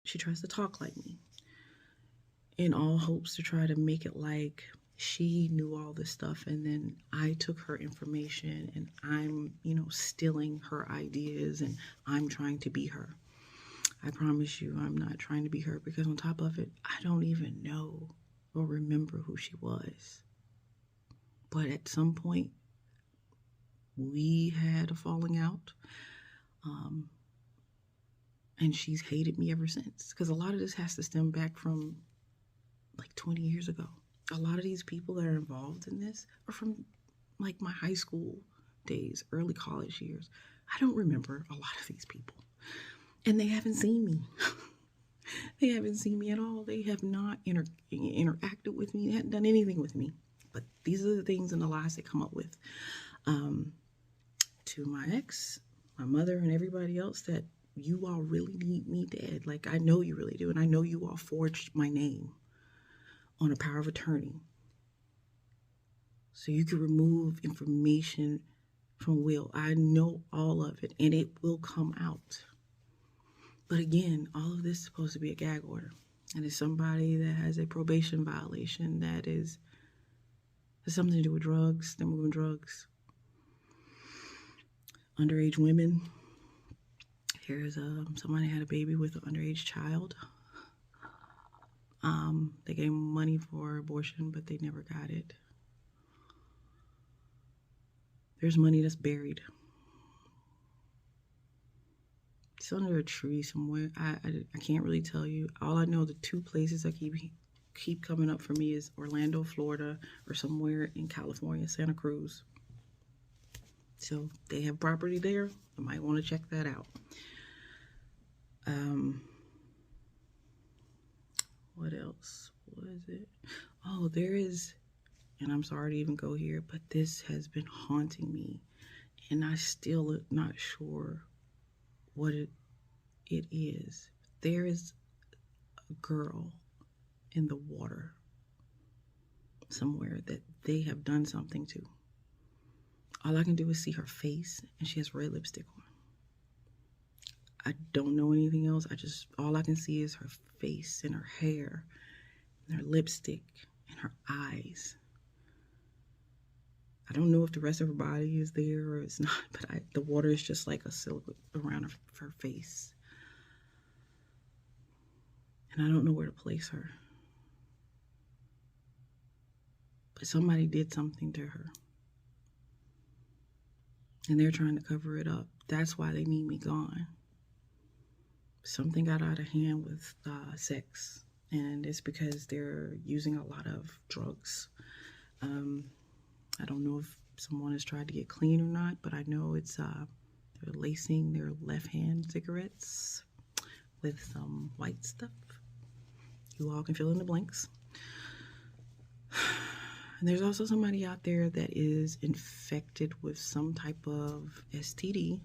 she tries to talk like me in all hopes to try to make it like she knew all this stuff, and then I took her information and I'm, stealing her ideas, and I'm trying to be her. I promise you, I'm not trying to be her, because on top of it, I don't even know or remember who she was. But at some point, we had a falling out. And she's hated me ever since. Because a lot of this has to stem back from like 20 years ago. A lot of these people that are involved in this are from like my high school days, early college years. I don't remember a lot of these people. And they haven't seen me. They haven't seen me at all. They have not interacted with me. They haven't done anything with me. But these are the things and the lies they come up with. To my ex, my mother, and everybody else, that you all really need me dead. Like, I know you really do. And I know you all forged my name on a power of attorney so you can remove information from will. I know all of it, and it will come out. But again, all of this is supposed to be a gag order. And it's somebody that has a probation violation that has something to do with drugs. They're moving drugs. Underage women. Here's somebody had a baby with an underage child. They gave money for abortion, but they never got it. There's money that's buried. It's under a tree somewhere. I can't really tell you. All I know, the two places that keep coming up for me is Orlando, Florida, or somewhere in California, Santa Cruz. So they have property there. I might want to check that out. What else was it? Oh, there is, and I'm sorry to even go here, but this has been haunting me, and I still am not sure what it is. There is a girl in the water somewhere that they have done something to. All I can do is see her face, and she has red lipstick on. I don't know anything else. All I can see is her face and her hair and her lipstick and her eyes. I don't know if the rest of her body is there or it's not, but the water is just like a silhouette around her face. And I don't know where to place her. But somebody did something to her. And they're trying to cover it up. That's why they need me gone. Something got out of hand with sex, and it's because they're using a lot of drugs. I don't know if someone has tried to get clean or not, but I know it's they're lacing their left-hand cigarettes with some white stuff. You all can fill in the blanks. And there's also somebody out there that is infected with some type of STD,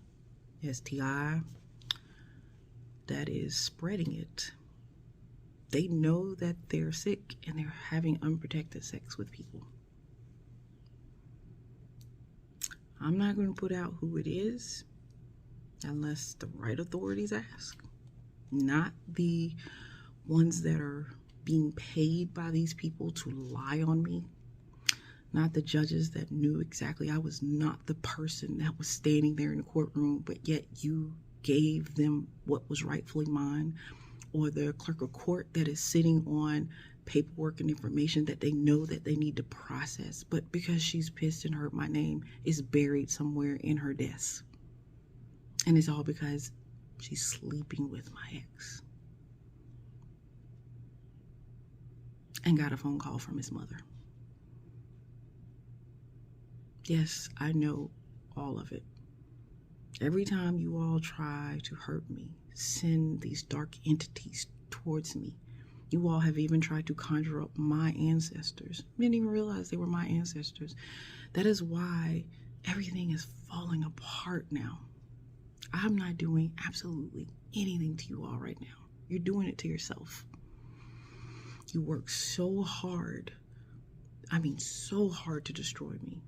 STI, that is spreading it. They know that they're sick and they're having unprotected sex with people. I'm not going to put out who it is unless the right authorities ask. Not the ones that are being paid by these people to lie on me. Not the judges that knew exactly I was not the person that was standing there in the courtroom, but yet you gave them what was rightfully mine, or the clerk of court that is sitting on paperwork and information that they know that they need to process, but because she's pissed and hurt my name, is buried somewhere in her desk. And it's all because she's sleeping with my ex. And got a phone call from his mother. Yes, I know all of it. Every time you all try to hurt me, send these dark entities towards me, you all have even tried to conjure up my ancestors. I didn't even realize they were my ancestors. That is why everything is falling apart now. I'm not doing absolutely anything to you all right now. You're doing it to yourself. You work so hard. I mean, so hard to destroy me.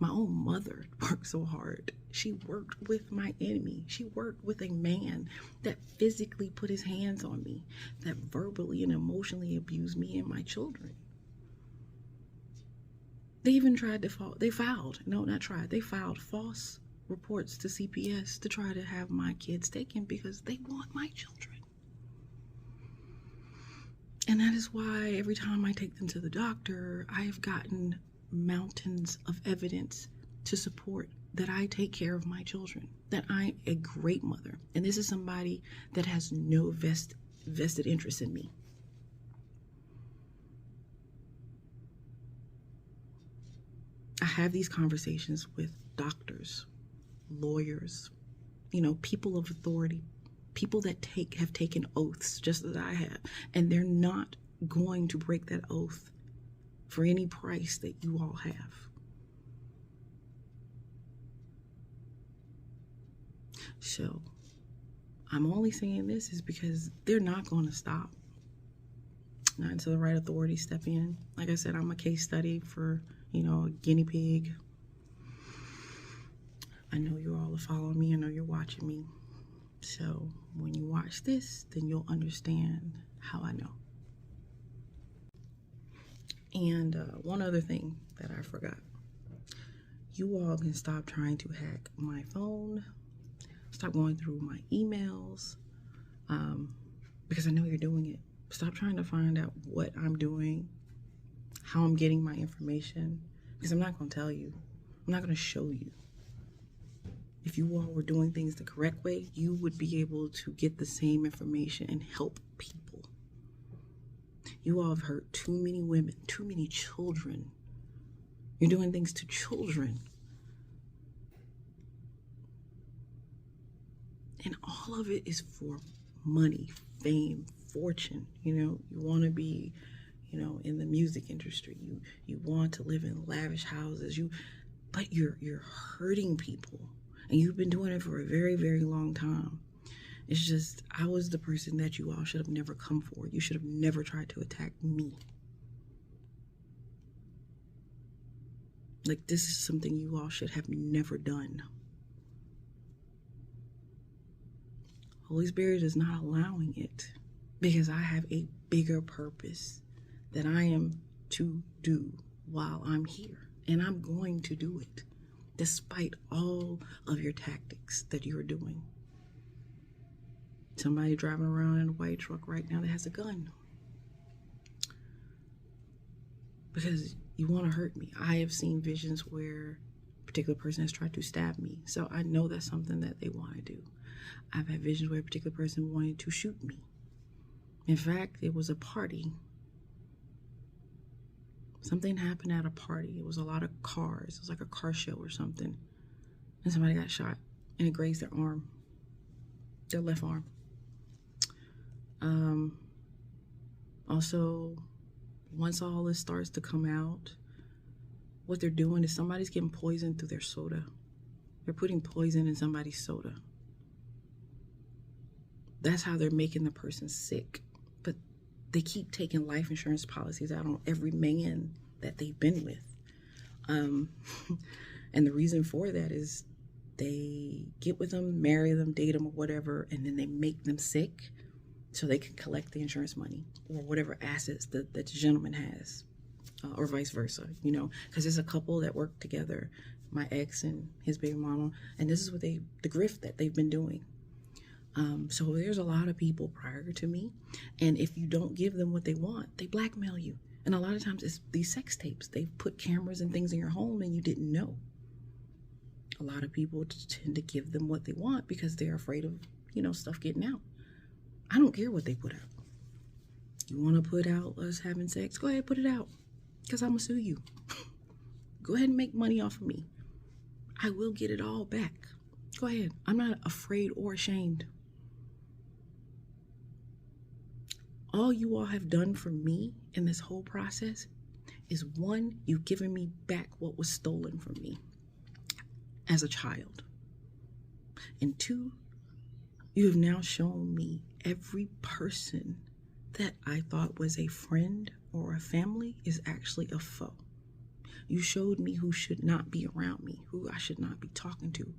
My own mother worked so hard. She worked with my enemy. She worked with a man that physically put his hands on me, that verbally and emotionally abused me and my children. They even tried to they filed false reports to CPS to try to have my kids taken because they want my children. And that is why every time I take them to the doctor, I have gotten mountains of evidence to support that I take care of my children, that I'm a great mother. And this is somebody that has no vested interest in me. I have these conversations with doctors, lawyers, people of authority, people that have taken oaths just as I have, and they're not going to break that oath for any price that you all have. So I'm only saying this is because they're not going to stop. Not until the right authorities step in. Like I said, I'm a case study for, a guinea pig. I know you all are following me. I know you're watching me. So when you watch this, then you'll understand how I know. And one other thing that I forgot. You all can stop trying to hack my phone. Stop going through my emails. Because I know you're doing it. Stop trying to find out what I'm doing, how I'm getting my information. Because I'm not going to tell you. I'm not going to show you. If you all were doing things the correct way, you would be able to get the same information and help people. You all have hurt too many women, too many children. You're doing things to children. And all of it is for money, fame, fortune. You want to be, in the music industry. You want to live in lavish houses. But you're hurting people. And you've been doing it for a very, very long time. It's just, I was the person that you all should have never come for. You should have never tried to attack me. Like, this is something you all should have never done. Holy Spirit is not allowing it because I have a bigger purpose that I am to do while I'm here. And I'm going to do it. Despite all of your tactics that you're doing. Somebody driving around in a white truck right now that has a gun. Because you want to hurt me. I have seen visions where a particular person has tried to stab me. So I know that's something that they want to do. I've had visions where a particular person wanted to shoot me. In fact, it was a party. Something happened at a party. It was a lot of cars. It was like a car show or something. And somebody got shot and it grazed their arm. Their left arm. Also, once all this starts to come out, what they're doing is somebody's getting poisoned through their soda. They're putting poison in somebody's soda. That's how they're making the person sick. But they keep taking life insurance policies out on every man that they've been with. And the reason for that is they get with them, marry them, date them, or whatever, and then they make them sick so they can collect the insurance money or whatever assets that the gentleman has, or vice versa, because there's a couple that work together, my ex and his baby mama, and this is what the grift that they've been doing. So there's a lot of people prior to me, and if you don't give them what they want, they blackmail you. And a lot of times it's these sex tapes. They've put cameras and things in your home and you didn't know. A lot of people tend to give them what they want because they're afraid of, stuff getting out. I don't care what they put out. You want to put out us having sex? Go ahead, put it out, because I'm going to sue you. Go ahead and make money off of me. I will get it all back. Go ahead. I'm not afraid or ashamed. All you all have done for me in this whole process is, one, you've given me back what was stolen from me as a child. And two, you have now shown me every person that I thought was a friend or a family is actually a foe. You showed me who should not be around me, who I should not be talking to.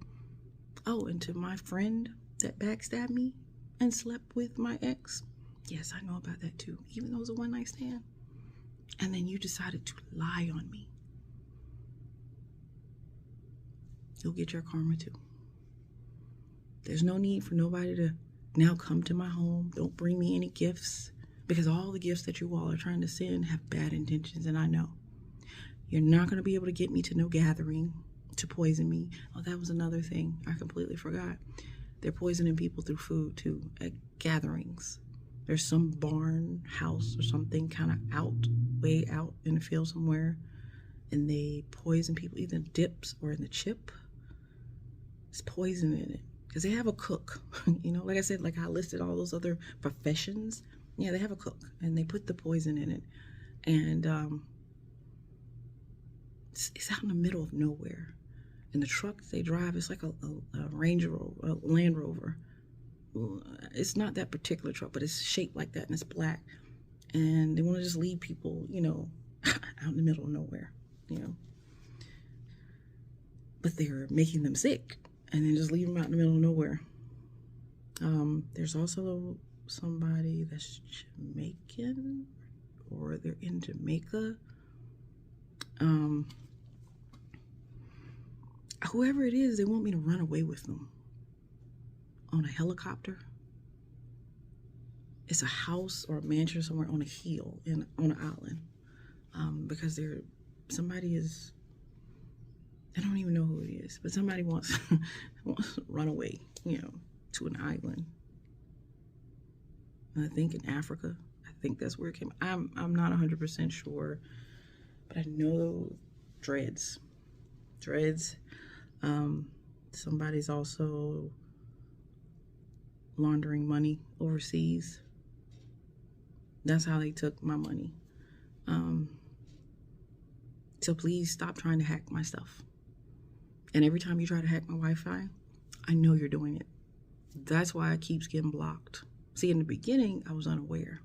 Oh, and to my friend that backstabbed me and slept with my ex. Yes, I know about that too, even though it was a one-night stand. And then you decided to lie on me. You'll get your karma too. There's no need for nobody to now come to my home. Don't bring me any gifts, because all the gifts that you all are trying to send have bad intentions, and I know. You're not going to be able to get me to no gathering to poison me. Oh, that was another thing I completely forgot. They're poisoning people through food too at gatherings. There's some barn house or something kind of way out in the field somewhere, and they poison people either in dips or in the chip. It's poison in it because they have a cook. Like I said, like I listed all those other professions. Yeah, they have a cook, and they put the poison in it, and it's out in the middle of nowhere. And the truck they drive is like a Range Rover, a Land Rover. It's not that particular truck, but it's shaped like that, and it's black. And they want to just leave people, out in the middle of nowhere, But they're making them sick, and then just leave them out in the middle of nowhere. There's also somebody that's Jamaican, or they're in Jamaica. Whoever it is, they want me to run away with them on a helicopter. It's a house or a mansion somewhere on a hill on an island, because somebody is, I don't even know who it is, but somebody wants to run away, to an island. And I think in Africa. I think that's where it came. I'm not 100% sure, but I know dreads. Somebody's also laundering money overseas. That's how they took my money. So please stop trying to hack my stuff. And every time you try to hack my Wi-Fi, I know you're doing it. That's why it keeps getting blocked. See, in the beginning, I was unaware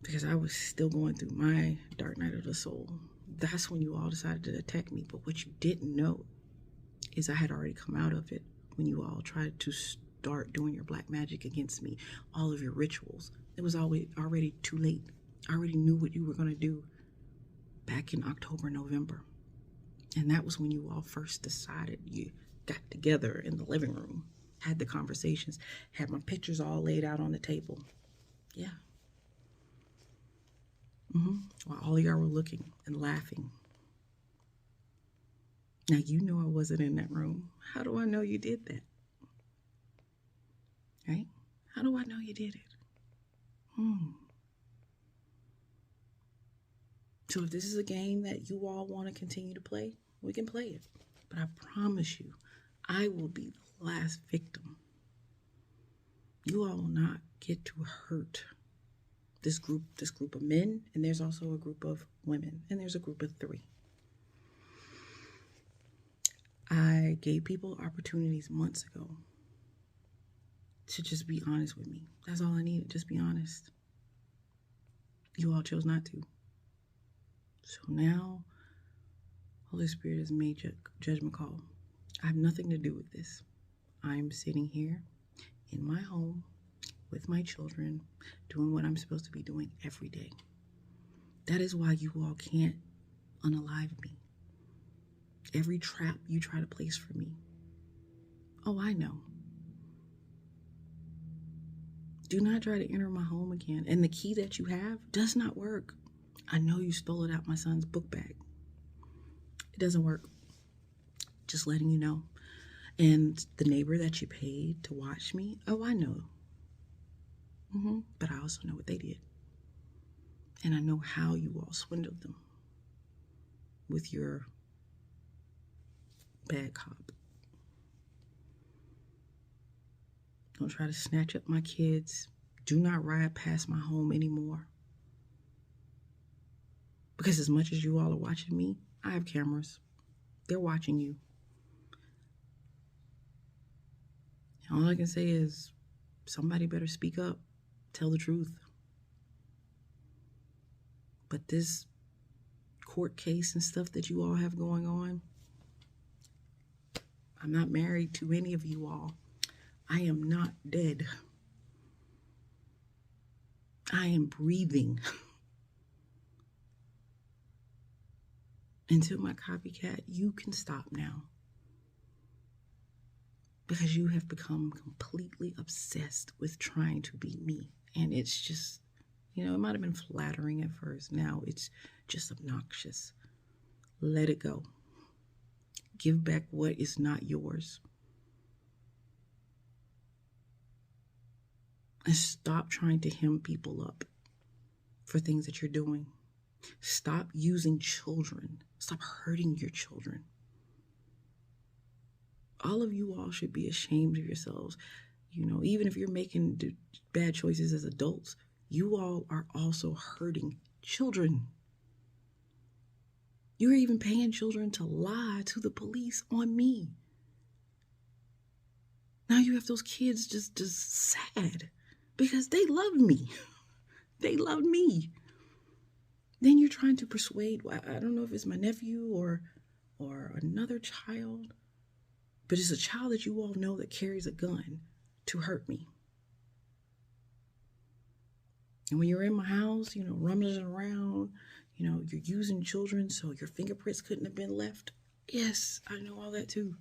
because I was still going through my dark night of the soul. That's when you all decided to attack me. But what you didn't know is I had already come out of it when you all tried to start doing your black magic against me, all of your rituals. It was already too late. I already knew what you were going to do back in October, November. And that was when you all first decided. You got together in the living room, had the conversations, had my pictures all laid out on the table. Yeah. While all of y'all were looking and laughing. Now, you know I wasn't in that room. How do I know you did that? Right? How do I know you did it? So if this is a game that you all want to continue to play, we can play it. But I promise you, I will be the last victim. You all will not get to hurt this group of men, and there's also a group of women, and there's a group of 3. I gave people opportunities months ago to just be honest with me. That's all I needed, just be honest. You all chose not to. So now, Holy Spirit has made judgment call. I have nothing to do with this. I'm sitting here in my home with my children, doing what I'm supposed to be doing every day. That is why you all can't unalive me. Every trap you try to place for me. Oh, I know. Do not try to enter my home again. And the key that you have does not work. I know you stole it out my son's book bag. It doesn't work. Just letting you know. And the neighbor that you paid to watch me, oh, I know. But I also know what they did. And I know how you all swindled them with your bad cop. Don't try to snatch up my kids. Do not ride past my home anymore. Because as much as you all are watching me, I have cameras. They're watching you. And all I can say is somebody better speak up. Tell the truth. But this court case and stuff that you all have going on. I'm not married to any of you all. I am not dead. I am breathing. Until my copycat, you can stop now. Because you have become completely obsessed with trying to be me. And it's just, it might have been flattering at first. Now it's just obnoxious. Let it go. Give back what is not yours. And stop trying to hem people up for things that you're doing. Stop using children. Stop hurting your children. All of you all should be ashamed of yourselves. Even if you're making bad choices as adults, you all are also hurting children. You're even paying children to lie to the police on me. Now you have those kids just sad because they love me. They love me. Then you're trying to persuade, I don't know if it's my nephew or another child, but it's a child that you all know that carries a gun to hurt me. And when you're in my house, rummaging around, you're using children so your fingerprints couldn't have been left. Yes, I know all that too.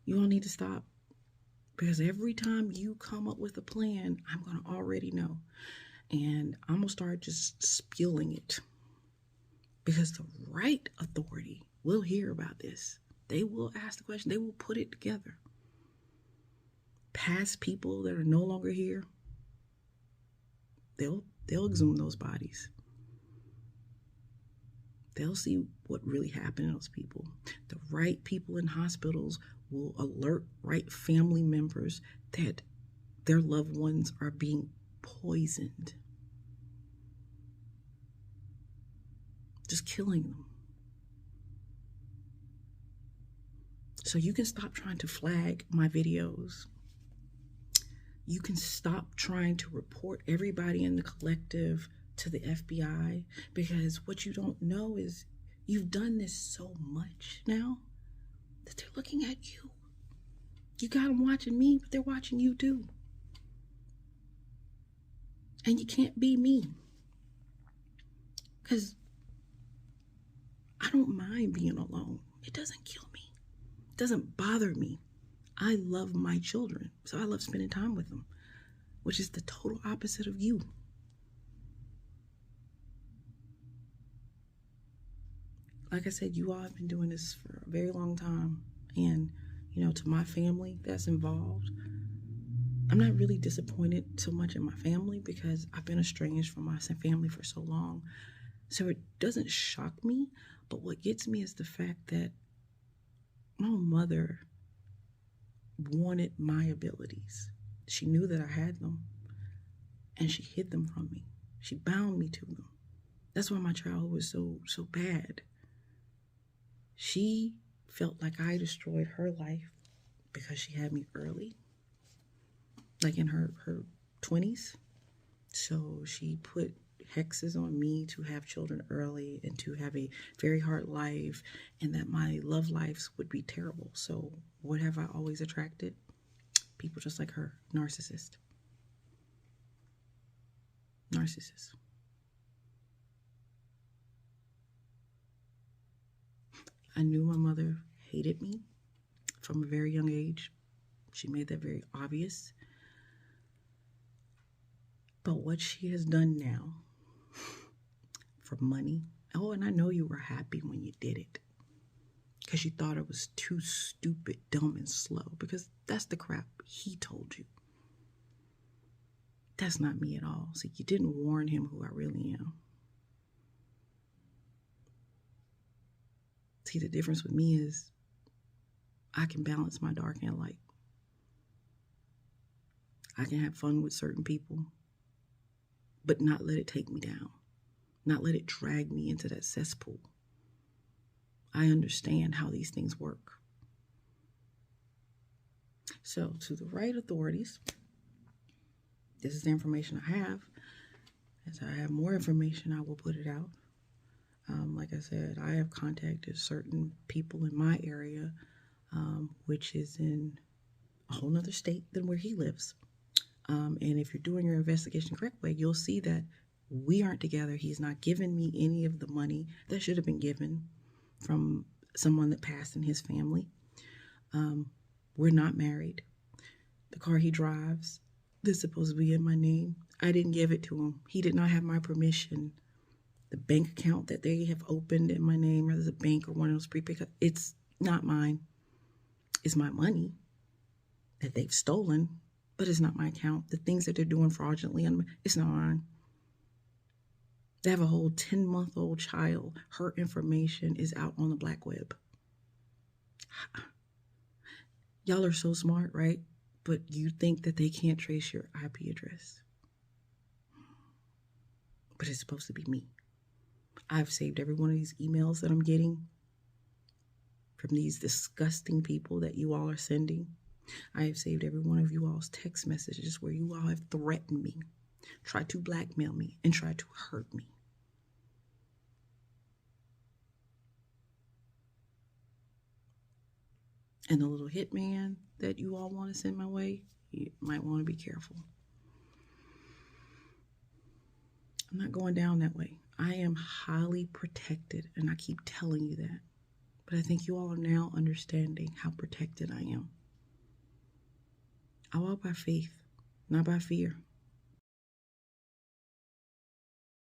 You all need to stop. Because every time you come up with a plan, I'm going to already know. And I'm going to start just spewing it. Because the right authority will hear about this. They will ask the question. They will put it together. Past people that are no longer here, they'll exhume those bodies. They'll see what really happened to those people. The right people in hospitals will alert right family members that their loved ones are being poisoned. Just killing them. So you can stop trying to flag my videos. You can stop trying to report everybody in the collective to the FBI, because what you don't know is you've done this so much now that they're looking at you. You got them watching me, but they're watching you too. And you can't be me. Because I don't mind being alone. It doesn't kill me. It doesn't bother me. I love my children, so I love spending time with them, which is the total opposite of you. Like I said, you all have been doing this for a very long time. And, to my family that's involved, I'm not really disappointed so much in my family because I've been estranged from my family for so long. So it doesn't shock me. But what gets me is the fact that my mother wanted my abilities. She knew that I had them, and she hid them from me. She bound me to them. That's why my childhood was so bad. She felt like I destroyed her life because she had me early, like in her 20s. So she put hexes on me to have children early and to have a very hard life, and that my love lives would be terrible. So what have I always attracted? People just like her. Narcissist. I knew my mother hated me from a very young age. She made that very obvious. But what she has done now for money, and I know you were happy when you did it because you thought it was too stupid, dumb, and slow, because that's the crap he told you. That's not me at all. See, you didn't warn him who I really am. See, the difference with me is I can balance my dark and light. I can have fun with certain people, but not let it take me down. Not let it drag me into that cesspool. I understand how these things work. So, to the right authorities, this is the information I have. As I have more information, I will put it out. Like I said, I have contacted certain people in my area, which is in a whole nother state than where he lives. And if you're doing your investigation the correct way, you'll see that we aren't together. He's not giving me any of the money that should have been given from someone that passed in his family. We're not married. The car he drives is supposed to be in my name. I didn't give it to him. He did not have my permission. The bank account that they have opened in my name, whether it's a bank or one of those prepaid, it's not mine. It's my money that they've stolen, but it's not my account. The things that they're doing fraudulently, it's not mine. They have a whole 10-month-old child. Her information is out on the black web. Y'all are so smart, right? But you think that they can't trace your IP address. But it's supposed to be me. I've saved every one of these emails that I'm getting from these disgusting people that you all are sending. I have saved every one of you all's text messages where you all have threatened me, tried to blackmail me, and tried to hurt me. And the little hitman that you all want to send my way, you might want to be careful. I'm not going down that way. I am highly protected, and I keep telling you that. But I think you all are now understanding how protected I am. I walk by faith, not by fear.